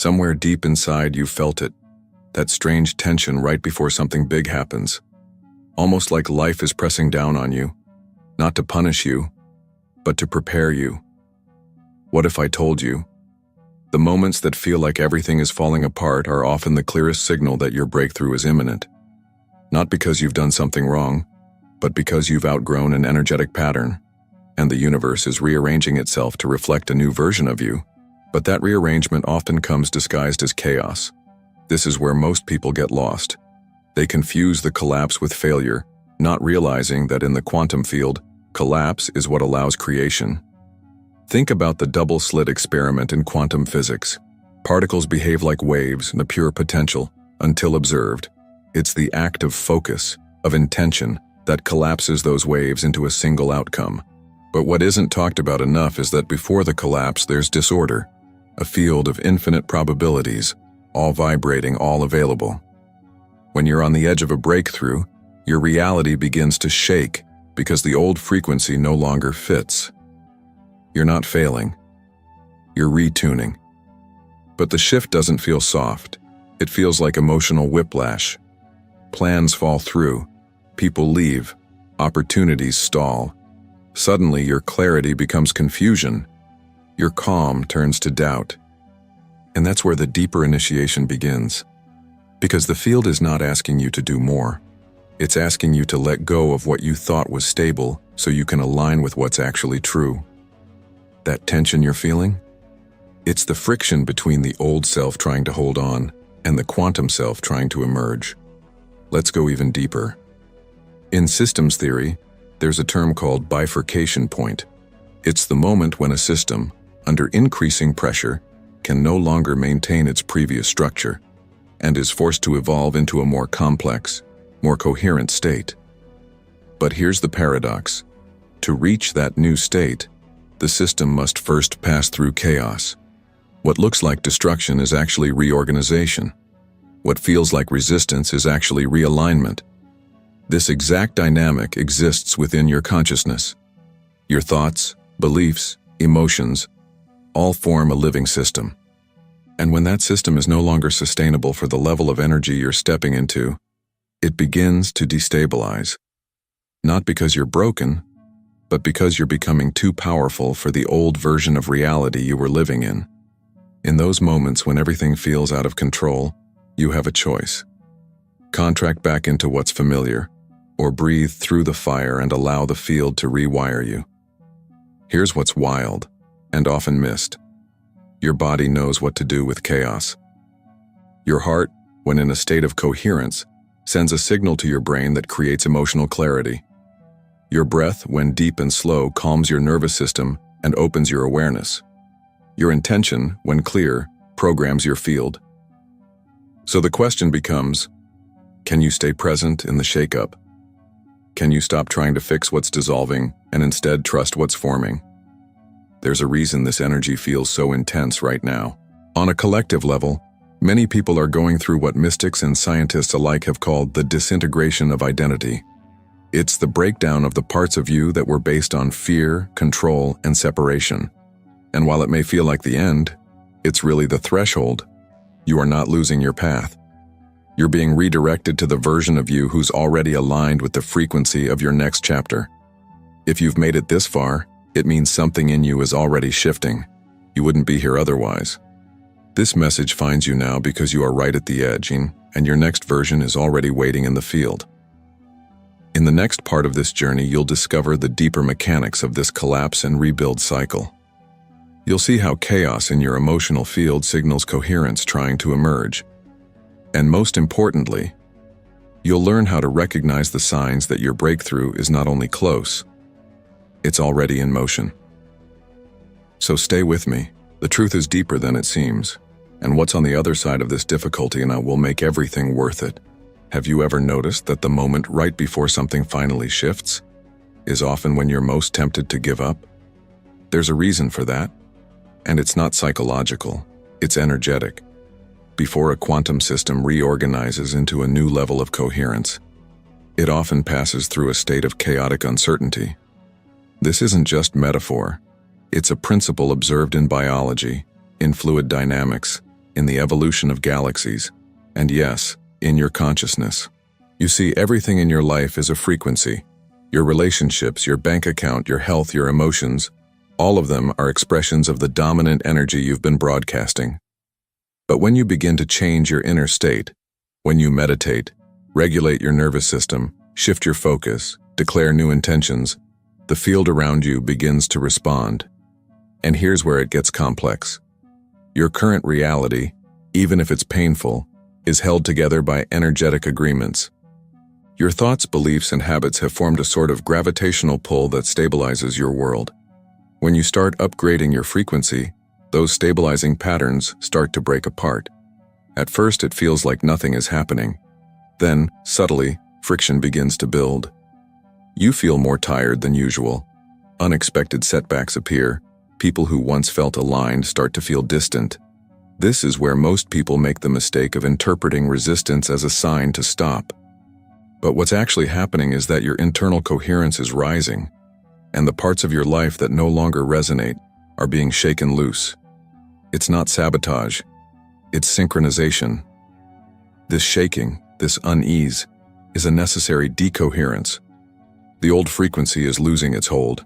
Somewhere deep inside you felt it, that strange tension right before something big happens. Almost like life is pressing down on you, not to punish you, but to prepare you. What if I told you? The moments that feel like everything is falling apart are often the clearest signal that your breakthrough is imminent. Not because you've done something wrong, but because you've outgrown an energetic pattern, and the universe is rearranging itself to reflect a new version of you. But that rearrangement often comes disguised as chaos. This is where most people get lost. They confuse the collapse with failure, not realizing that in the quantum field, collapse is what allows creation. Think about the double-slit experiment in quantum physics. Particles behave like waves in a pure potential until observed. It's the act of focus, of intention, that collapses those waves into a single outcome. But what isn't talked about enough is that before the collapse there's disorder, a field of infinite probabilities, all vibrating, all available. When you're on the edge of a breakthrough, your reality begins to shake because the old frequency no longer fits. You're not failing. You're retuning. But the shift doesn't feel soft. It feels like emotional whiplash. Plans fall through. People leave. Opportunities stall. Suddenly, your clarity becomes confusion. Your calm turns to doubt. And that's where the deeper initiation begins. Because the field is not asking you to do more. It's asking you to let go of what you thought was stable so you can align with what's actually true. That tension you're feeling? It's the friction between the old self trying to hold on and the quantum self trying to emerge. Let's go even deeper. In systems theory, there's a term called bifurcation point. It's the moment when a system, under increasing pressure, can no longer maintain its previous structure and is forced to evolve into a more complex, more coherent state. But here's the paradox. To reach that new state, the system must first pass through chaos. What looks like destruction is actually reorganization. What feels like resistance is actually realignment. This exact dynamic exists within your consciousness. Your thoughts, beliefs, emotions, all form a living system. And when that system is no longer sustainable for the level of energy you're stepping into, it begins to destabilize. Not because you're broken, but because you're becoming too powerful for the old version of reality you were living in. In those moments when everything feels out of control, you have a choice. Contract back into what's familiar, or breathe through the fire and allow the field to rewire you. Here's what's wild, and often missed. Your body knows what to do with chaos. Your heart, when in a state of coherence, sends a signal to your brain that creates emotional clarity. Your breath, when deep and slow, calms your nervous system and opens your awareness. Your intention, when clear, programs your field. So the question becomes, can you stay present in the shakeup? Can you stop trying to fix what's dissolving and instead trust what's forming? There's a reason this energy feels so intense right now. On a collective level, many people are going through what mystics and scientists alike have called the disintegration of identity. It's the breakdown of the parts of you that were based on fear, control, and separation. And while it may feel like the end, it's really the threshold. You are not losing your path. You're being redirected to the version of you who's already aligned with the frequency of your next chapter. If you've made it this far, it means something in you is already shifting. You wouldn't be here otherwise. This message finds you now because you are right at the edge, and your next version is already waiting in the field. In the next part of this journey, you'll discover the deeper mechanics of this collapse and rebuild cycle. You'll see how chaos in your emotional field signals coherence trying to emerge. And most importantly, you'll learn how to recognize the signs that your breakthrough is not only close, it's already in motion. So stay with me. The truth is deeper than it seems, and what's on the other side of this difficulty and I will make everything worth it. Have you ever noticed that the moment right before something finally shifts is often when you're most tempted to give up? There's a reason for that, and it's not psychological, it's energetic. Before a quantum system reorganizes into a new level of coherence, it often passes through a state of chaotic uncertainty. This isn't just metaphor. It's a principle observed in biology, in fluid dynamics, in the evolution of galaxies, and yes, in your consciousness. You see, everything in your life is a frequency. Your relationships, your bank account, your health, your emotions, all of them are expressions of the dominant energy you've been broadcasting. But when you begin to change your inner state, when you meditate, regulate your nervous system, shift your focus, declare new intentions, the field around you begins to respond. And here's where it gets complex. Your current reality, even if it's painful, is held together by energetic agreements. Your thoughts, beliefs, and habits have formed a sort of gravitational pull that stabilizes your world. When you start upgrading your frequency, those stabilizing patterns start to break apart. At first, it feels like nothing is happening. Then, subtly, friction begins to build. You feel more tired than usual. Unexpected setbacks appear. People who once felt aligned start to feel distant. This is where most people make the mistake of interpreting resistance as a sign to stop. But what's actually happening is that your internal coherence is rising, and the parts of your life that no longer resonate are being shaken loose. It's not sabotage, it's synchronization. This shaking, this unease, is a necessary decoherence. The old frequency is losing its hold,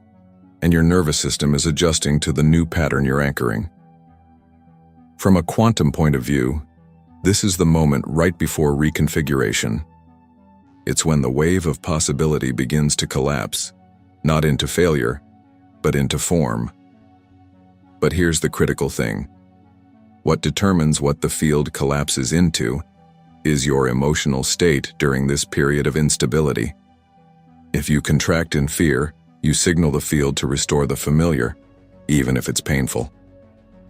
and your nervous system is adjusting to the new pattern you're anchoring. From a quantum point of view, this is the moment right before reconfiguration. It's when the wave of possibility begins to collapse, not into failure, but into form. But here's the critical thing. What determines what the field collapses into is your emotional state during this period of instability. If you contract in fear, you signal the field to restore the familiar, even if it's painful.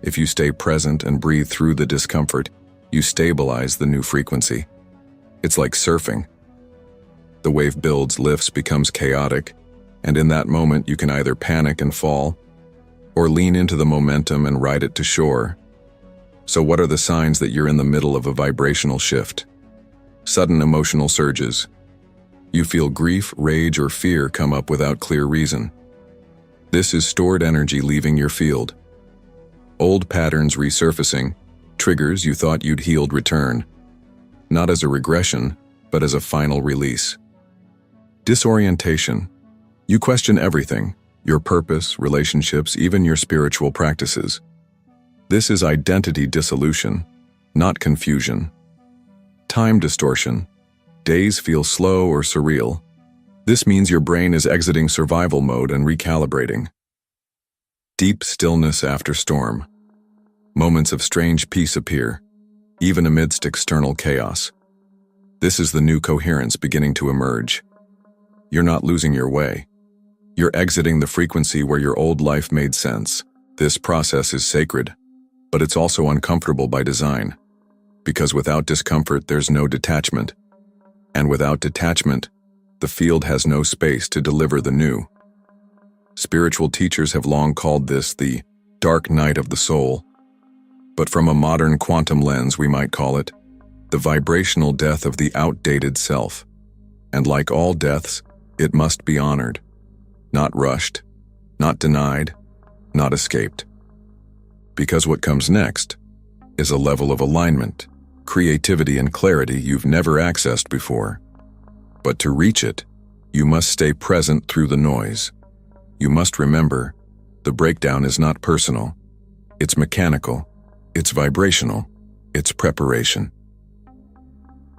If you stay present and breathe through the discomfort, you stabilize the new frequency. It's like surfing. The wave builds, lifts, becomes chaotic, and in that moment you can either panic and fall, or lean into the momentum and ride it to shore. So what are the signs that you're in the middle of a vibrational shift? Sudden emotional surges. You feel grief, rage, or fear come up without clear reason. This is stored energy leaving your field. Old patterns resurfacing, triggers you thought you'd healed return. Not as a regression, but as a final release. Disorientation. You question everything, your purpose, relationships, even your spiritual practices. This is identity dissolution, not confusion. Time distortion. Days feel slow or surreal. This means your brain is exiting survival mode and recalibrating. Deep stillness after storm. Moments of strange peace appear, even amidst external chaos. This is the new coherence beginning to emerge. You're not losing your way. You're exiting the frequency where your old life made sense. This process is sacred, but it's also uncomfortable by design. Because without discomfort, there's no detachment. And without detachment, the field has no space to deliver the new. Spiritual teachers have long called this the dark night of the soul. But from a modern quantum lens, we might call it the vibrational death of the outdated self. And like all deaths, it must be honored. Not rushed, not denied, not escaped. Because what comes next is a level of alignment, creativity, and clarity you've never accessed before. But to reach it, you must stay present through the noise. You must remember, the breakdown is not personal. It's mechanical, it's vibrational, it's preparation.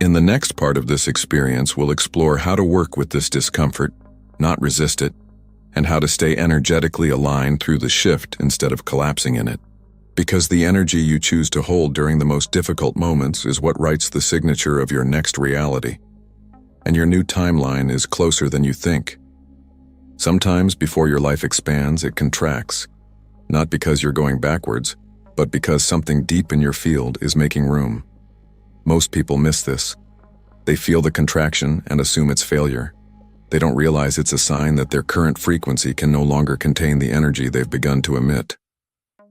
In the next part of this experience, we'll explore how to work with this discomfort, not resist it, and how to stay energetically aligned through the shift instead of collapsing in it. Because the energy you choose to hold during the most difficult moments is what writes the signature of your next reality. And your new timeline is closer than you think. Sometimes before your life expands, it contracts. Not because you're going backwards, but because something deep in your field is making room. Most people miss this. They feel the contraction and assume it's failure. They don't realize it's a sign that their current frequency can no longer contain the energy they've begun to emit.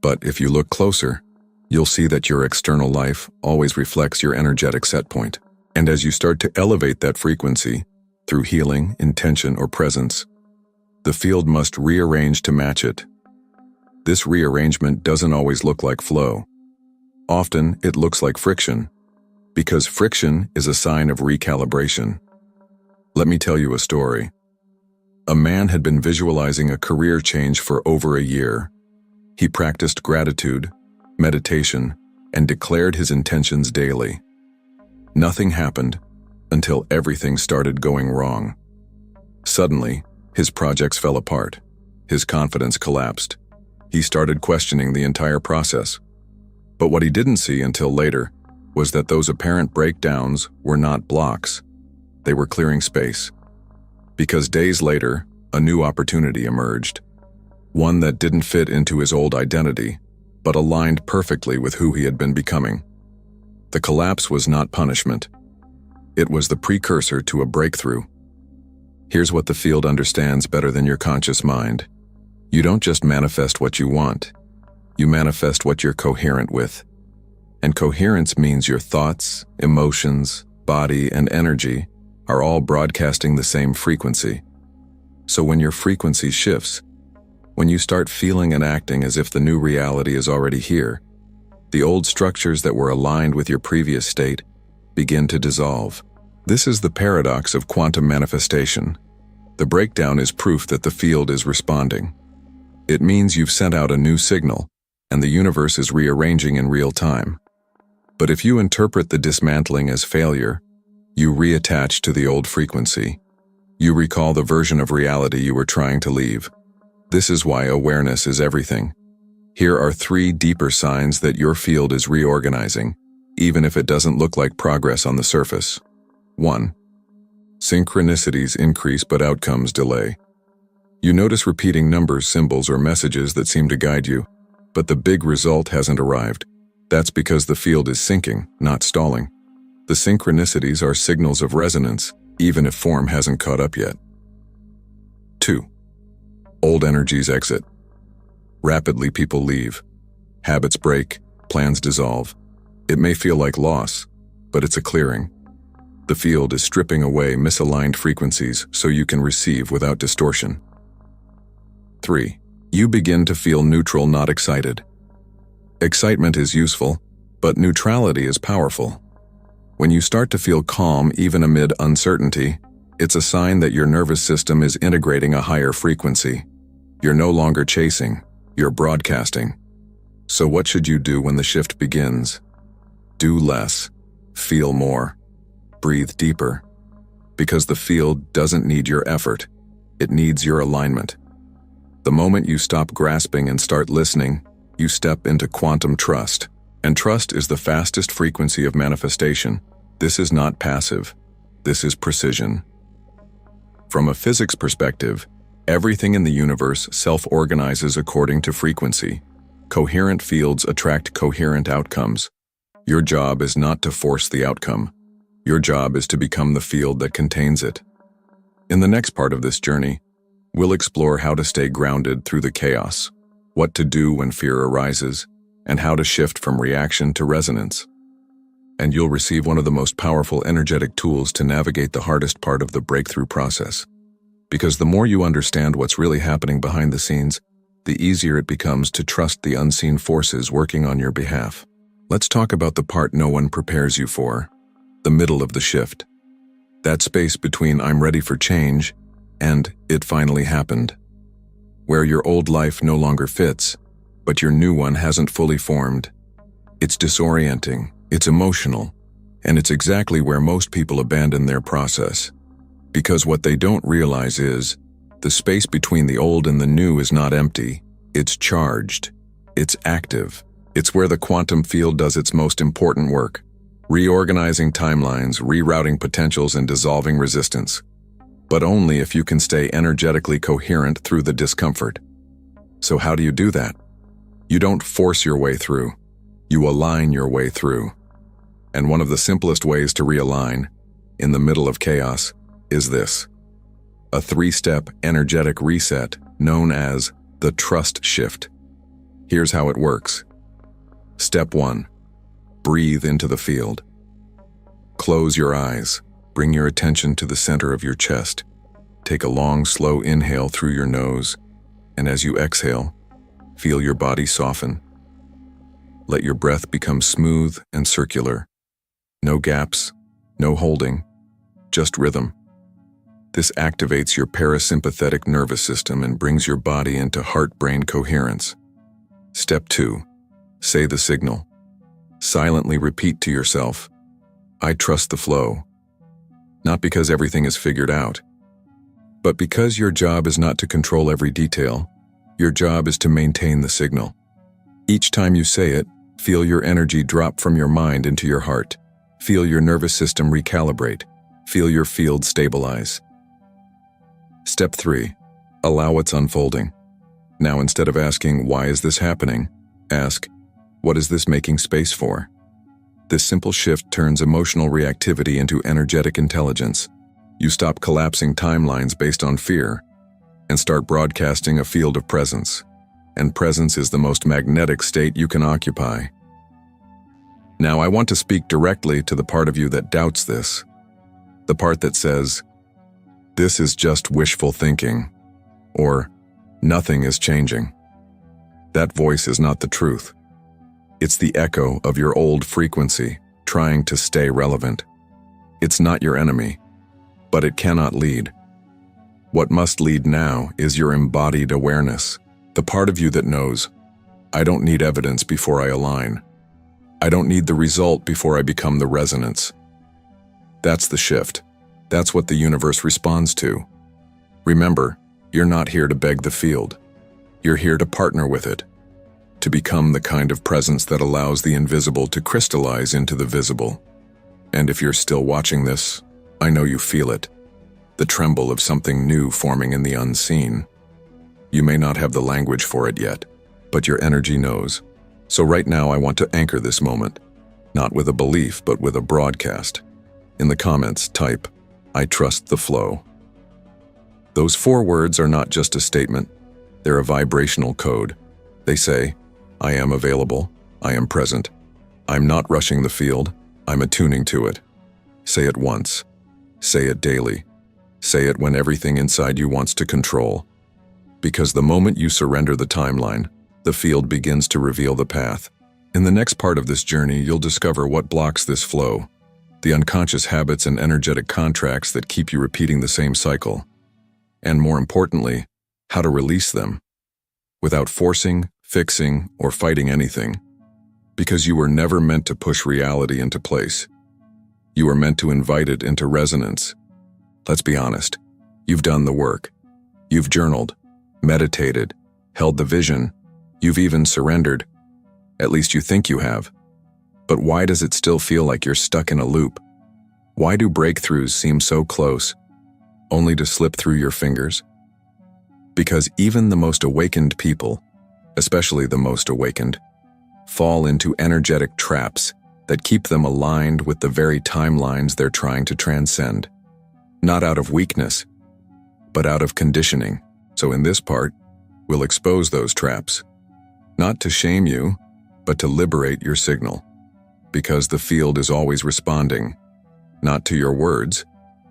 But if you look closer, you'll see that your external life always reflects your energetic set point. And as you start to elevate that frequency, through healing, intention, or presence, the field must rearrange to match it. This rearrangement doesn't always look like flow. Often, it looks like friction, because friction is a sign of recalibration. Let me tell you a story. A man had been visualizing a career change for over a year. He practiced gratitude, meditation, and declared his intentions daily. Nothing happened until everything started going wrong. Suddenly, his projects fell apart. His confidence collapsed. He started questioning the entire process. But what he didn't see until later was that those apparent breakdowns were not blocks. They were clearing space. Because days later, a new opportunity emerged. One that didn't fit into his old identity, but aligned perfectly with who he had been becoming. The collapse was not punishment. It was the precursor to a breakthrough. Here's what the field understands better than your conscious mind. You don't just manifest what you want. You manifest what you're coherent with. And coherence means your thoughts, emotions, body, and energy are all broadcasting the same frequency. So when your frequency shifts, when you start feeling and acting as if the new reality is already here, the old structures that were aligned with your previous state begin to dissolve. This is the paradox of quantum manifestation. The breakdown is proof that the field is responding. It means you've sent out a new signal, and the universe is rearranging in real time. But if you interpret the dismantling as failure, you reattach to the old frequency. You recall the version of reality you were trying to leave. This is why awareness is everything. Here are 3 deeper signs that your field is reorganizing, even if it doesn't look like progress on the surface. 1. Synchronicities increase but outcomes delay. You notice repeating numbers, symbols, or messages that seem to guide you, but the big result hasn't arrived. That's because the field is syncing, not stalling. The synchronicities are signals of resonance, even if form hasn't caught up yet. 2. Old energies exit. Rapidly, people leave. Habits break, plans dissolve. It may feel like loss, but it's a clearing. The field is stripping away misaligned frequencies so you can receive without distortion. 3. You begin to feel neutral, not excited. Excitement is useful, but neutrality is powerful. When you start to feel calm even amid uncertainty, it's a sign that your nervous system is integrating a higher frequency. You're no longer chasing, you're broadcasting. So what should you do when the shift begins? Do less, feel more, breathe deeper. Because the field doesn't need your effort, it needs your alignment. The moment you stop grasping and start listening, you step into quantum trust. And trust is the fastest frequency of manifestation. This is not passive. This is precision. From a physics perspective, everything in the universe self-organizes according to frequency. Coherent fields attract coherent outcomes. Your job is not to force the outcome. Your job is to become the field that contains it. In the next part of this journey, we'll explore how to stay grounded through the chaos, what to do when fear arises, and how to shift from reaction to resonance. And you'll receive one of the most powerful energetic tools to navigate the hardest part of the breakthrough process. Because the more you understand what's really happening behind the scenes, the easier it becomes to trust the unseen forces working on your behalf. Let's talk about the part no one prepares you for, the middle of the shift. That space between I'm ready for change and it finally happened. Where your old life no longer fits, but your new one hasn't fully formed. It's disorienting, it's emotional, and it's exactly where most people abandon their process. Because what they don't realize is, the space between the old and the new is not empty, it's charged, it's active. It's where the quantum field does its most important work, reorganizing timelines, rerouting potentials, and dissolving resistance. But only if you can stay energetically coherent through the discomfort. So how do you do that? You don't force your way through. You align your way through. And one of the simplest ways to realign, in the middle of chaos, is this. A 3-step energetic reset known as the trust shift. Here's how it works. Step 1. Breathe into the field. Close your eyes. Bring your attention to the center of your chest. Take a long, slow inhale through your nose, and as you exhale, feel your body soften. Let your breath become smooth and circular. No gaps, no holding, just rhythm. This activates your parasympathetic nervous system and brings your body into heart-brain coherence. Step 2. Say the signal. Silently repeat to yourself, I trust the flow. Not because everything is figured out, but because your job is not to control every detail. Your job is to maintain the signal. Each time you say it, feel your energy drop from your mind into your heart. Feel your nervous system recalibrate. Feel your field stabilize. Step 3. Allow what's unfolding. Now, instead of asking, why is this happening? Ask, what is this making space for? This simple shift turns emotional reactivity into energetic intelligence. You stop collapsing timelines based on fear and start broadcasting a field of presence. And presence is the most magnetic state you can occupy. Now, I want to speak directly to the part of you that doubts this. The part that says, this is just wishful thinking, or nothing is changing. That voice is not the truth. It's the echo of your old frequency, trying to stay relevant. It's not your enemy, but it cannot lead. What must lead now is your embodied awareness, the part of you that knows, I don't need evidence before I align. I don't need the result before I become the resonance. That's the shift. That's what the universe responds to. Remember, you're not here to beg the field. You're here to partner with it, to become the kind of presence that allows the invisible to crystallize into the visible. And if you're still watching this, I know you feel it, the tremble of something new forming in the unseen. You may not have the language for it yet, but your energy knows. So right now I want to anchor this moment, not with a belief, but with a broadcast. In the comments, type, I trust the flow. Those 4 words are not just a statement, they're a vibrational code. They say, I am available, I am present, I'm not rushing the field, I'm attuning to it. Say it once. Say it daily. Say it when everything inside you wants to control. Because the moment you surrender the timeline, the field begins to reveal the path. In the next part of this journey, you'll discover what blocks this flow, the unconscious habits and energetic contracts that keep you repeating the same cycle, and more importantly, how to release them without forcing, fixing, or fighting anything. Because you were never meant to push reality into place. You were meant to invite it into resonance. Let's be honest, you've done the work. You've journaled, meditated, held the vision. You've even surrendered. At least you think you have. But why does it still feel like you're stuck in a loop? Why do breakthroughs seem so close, only to slip through your fingers? Because even the most awakened people, especially the most awakened, fall into energetic traps that keep them aligned with the very timelines they're trying to transcend. Not out of weakness, but out of conditioning. So in this part, we'll expose those traps. Not to shame you, but to liberate your signal. Because the field is always responding, not to your words,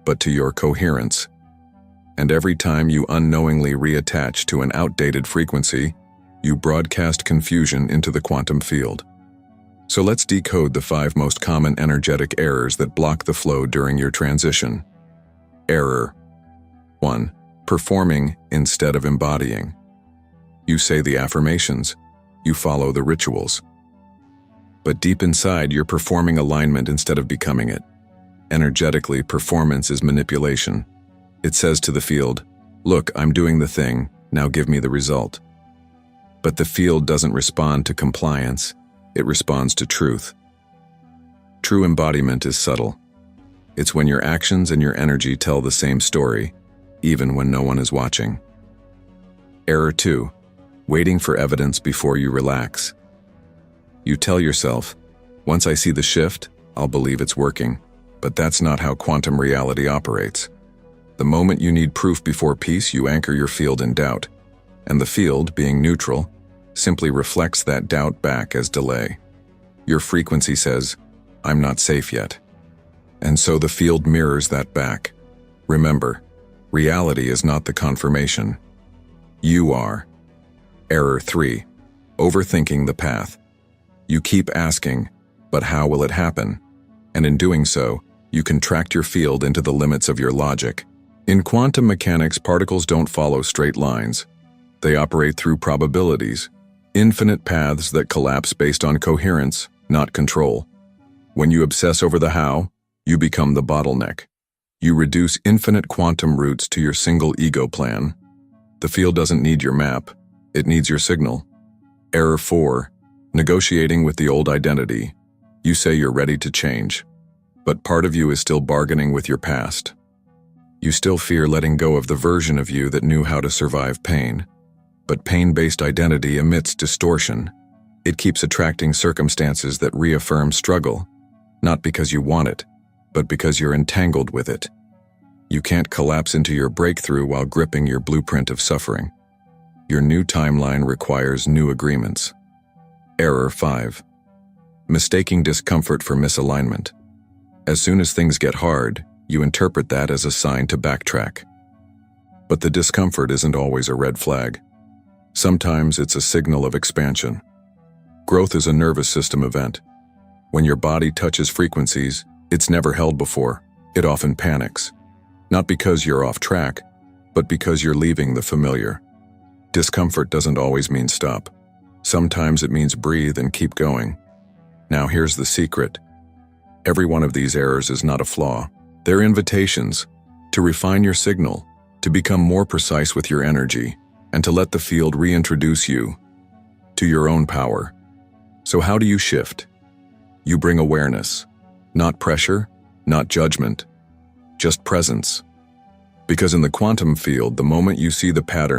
but to your coherence. And every time you unknowingly reattach to an outdated frequency, you broadcast confusion into the quantum field. So let's decode the 5 most common energetic errors that block the flow during your transition. Error 1. Performing instead of embodying. You say the affirmations, you follow the rituals. But deep inside, you're performing alignment instead of becoming it. Energetically, performance is manipulation. It says to the field, look, I'm doing the thing, now give me the result. But the field doesn't respond to compliance, it responds to truth. True embodiment is subtle. It's when your actions and your energy tell the same story, even when no one is watching. Error 2. Waiting for evidence before you relax. You tell yourself, once I see the shift, I'll believe it's working. But that's not how quantum reality operates. The moment you need proof before peace, you anchor your field in doubt. And the field, being neutral, simply reflects that doubt back as delay. Your frequency says, I'm not safe yet. And so the field mirrors that back. Remember, reality is not the confirmation. You are. Error 3. Overthinking the path. You keep asking, but how will it happen? And in doing so, you contract your field into the limits of your logic. In quantum mechanics, particles don't follow straight lines. They operate through probabilities, infinite paths that collapse based on coherence, not control. When you obsess over the how, you become the bottleneck. You reduce infinite quantum roots to your single ego plan. The field doesn't need your map, it needs your signal. Error 4. Negotiating with the old identity. You say you're ready to change, but part of you is still bargaining with your past. You still fear letting go of the version of you that knew how to survive pain. But pain-based identity emits distortion. It keeps attracting circumstances that reaffirm struggle, not because you want it, but because you're entangled with it. You can't collapse into your breakthrough while gripping your blueprint of suffering. Your new timeline requires new agreements. Error 5. Mistaking discomfort for misalignment. As soon as things get hard, you interpret that as a sign to backtrack. But the discomfort isn't always a red flag. Sometimes it's a signal of expansion. Growth is a nervous system event. When your body touches frequencies it's never held before, it often panics. Not because you're off track, but because you're leaving the familiar. Discomfort doesn't always mean stop. Sometimes it means breathe and keep going. Now here's the secret. Every one of these errors is not a flaw. They're invitations to refine your signal, to become more precise with your energy, and to let the field reintroduce you to your own power. So how do you shift? You bring awareness, not pressure, not judgment, just presence. Because in the quantum field, the moment you see the pattern